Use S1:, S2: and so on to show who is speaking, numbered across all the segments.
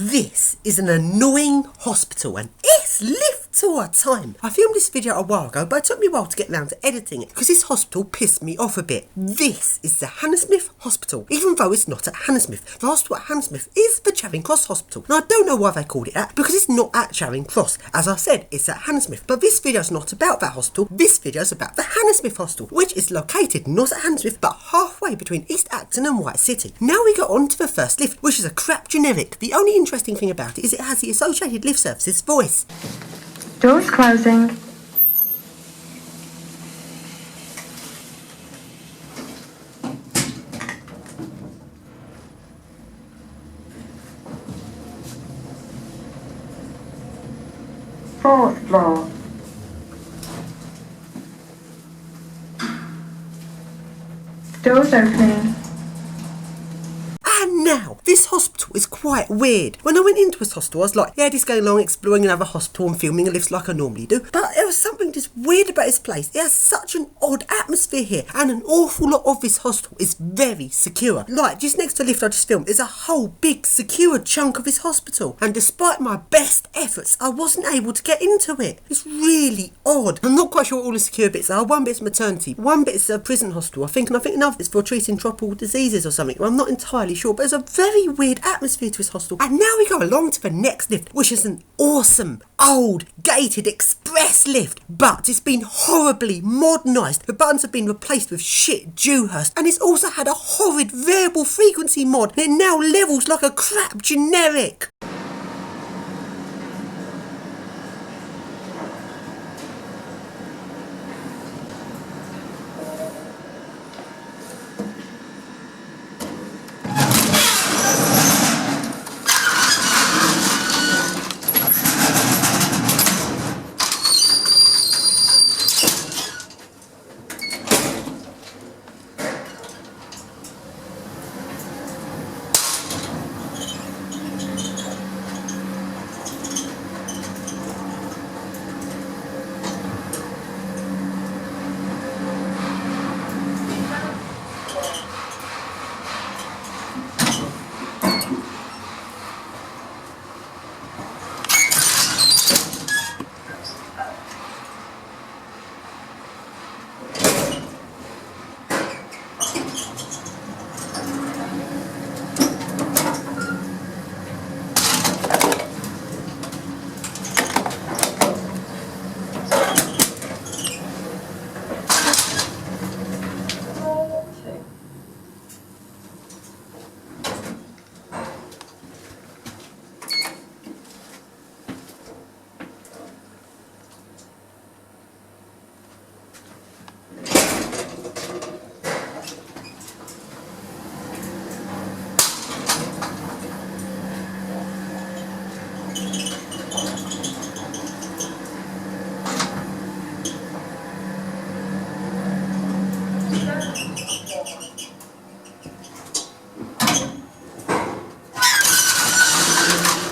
S1: This is an annoying hospital and it's lifts all the time. I filmed this video a while ago, but it took me a while to get around to editing it because this hospital pissed me off a bit. This is the Hammersmith Hospital, even though it's not at Hammersmith. The hospital at Hammersmith is the Charing Cross Hospital. Now I don't know why they called it that, because it's not at Charing Cross. As I said, it's at Hammersmith. But this video is not about that hospital. This video is about the Hammersmith Hospital, which is located not at Hammersmith, but halfway between East Acton and White City. Now we go on to the first lift, which is a crap generic. The only interesting thing about it is it has the Associated Lift Services voice.
S2: Doors closing. Fourth floor. Doors opening.
S1: And now, this hospital is quite weird. When I went into this hospital, I was like, yeah, just going along exploring another hospital and filming lifts like I normally do. But there was something just weird about this place. It has such an odd atmosphere here, and an awful lot of this hospital is very secure. Like, just next to the lift I just filmed, there's a whole big secure chunk of this hospital. And despite my best efforts, I wasn't able to get into it. It's really odd. I'm not quite sure what all the secure bits are. One bit's maternity, one bit's a prison hospital, I think, and I think another bit's for treating tropical diseases or something. I'm not entirely sure, but there's a very weird atmosphere to this hostel. And now we go along to the next lift, which is an awesome, old, gated express lift. But it's been horribly modernised. The buttons have been replaced with shit Dewhurst. And it's also had a horrid variable frequency mod. And it now levels like a crap generic.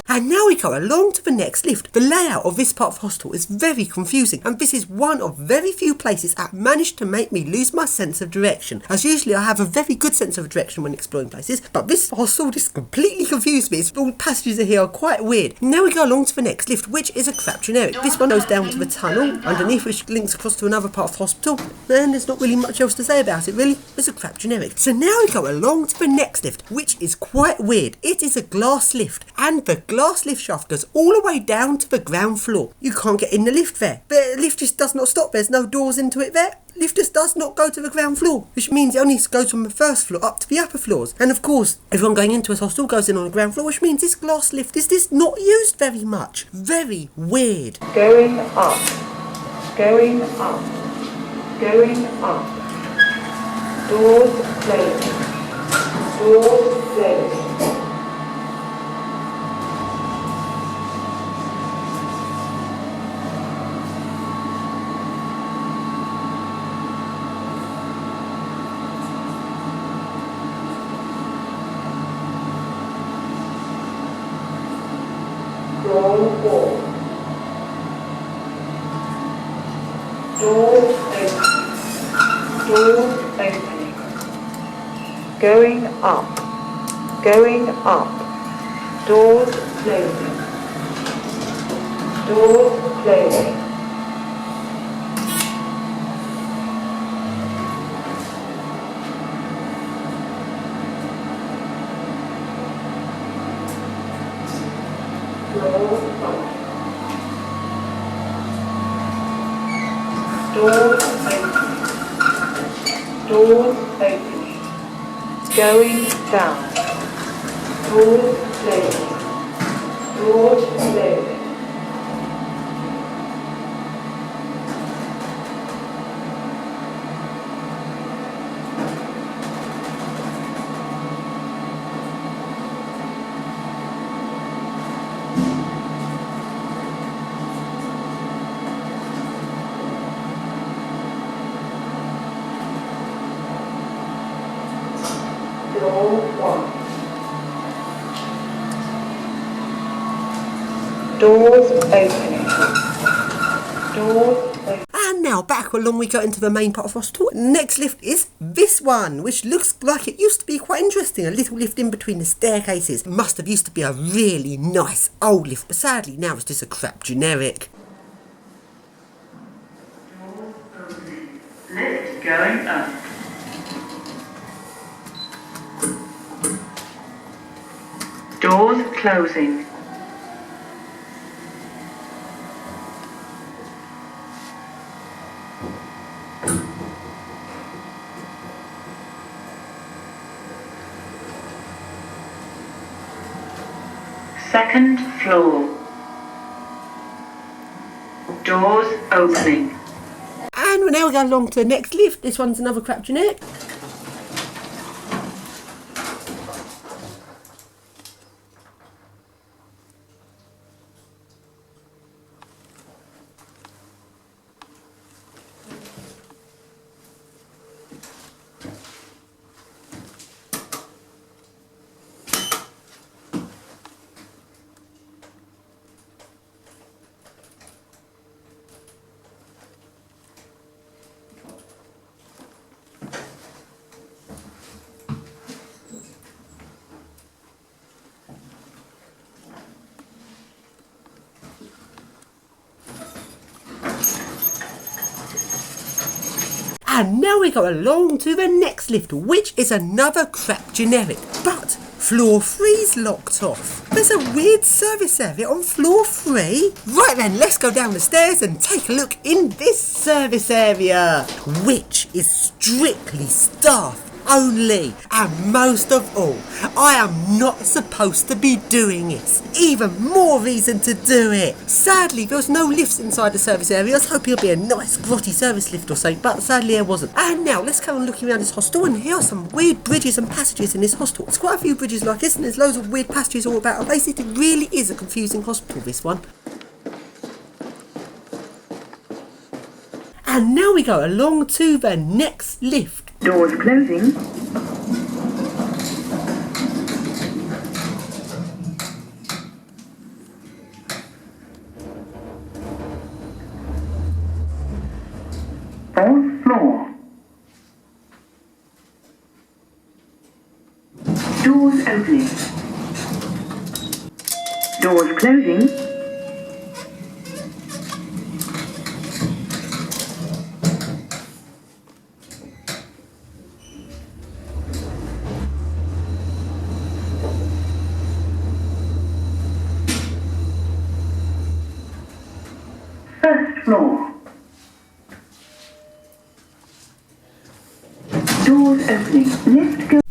S1: And now we go along to the next lift. The layout of this part of the hospital is very confusing, and this is one of very few places that managed to make me lose my sense of direction. As usually I have a very good sense of direction when exploring places, but this hostel just completely confused me. All the passages here are quite weird. Now we go along to the next lift, which is a crap generic. This one goes down to the tunnel underneath, which links across to another part of the hospital, and there's not really much else to say about it really. It's a crap generic. So now we go along to the next lift, which is quite weird. It is a glass lift, and the glass lift shaft goes all the way down to the ground floor. You can't get in the lift there. The lift just does not stop. There's no doors into it there. Lift just does not go to the ground floor, which means it only goes from the first floor up to the upper floors. And of course, everyone going into a hostel goes in on the ground floor, which means this glass lift is just not used very much. Very weird.
S2: Going up. Going up. Going up. Doors closing. Doors closing. Door 4. Door opening. Door opening. Going up. Going up. Doors closing. Doors closing. Doors open. Doors opening. Doors opening. Going down. Doors closing. Doors closing. Door 1. Doors opening. Doors opening.
S1: And now back along we go into the main part of the hospital. Next lift is this one, which looks like it used to be quite interesting. A little lift in between the staircases. Must have used to be a really nice old lift, but sadly now it's just a crap generic.
S2: Doors opening. Lift going up. Doors closing. Second floor. Doors opening.
S1: And now we go along to the next lift. This one's another crap generic. And now we go along to the next lift, which is another crap generic. But floor 3's locked off. There's a weird service area on floor 3. Right then, let's go down the stairs and take a look in this service area, which is strictly staff only. And most of all, I am not supposed to be doing it. Even more reason to do it. Sadly, there was no lifts inside the service area. I was hoping it'd be a nice grotty service lift or so, but sadly there wasn't. And now let's go and look around this hostel, and here are some weird bridges and passages in this hostel. There's quite a few bridges like this, and there's loads of weird passages all about. Basically, it really is a confusing hospital, this one. And now we go along to the next lift.
S2: Doors closing. Fourth floor. Doors opening. Doors closing. First floor. Doors opening. Lift go.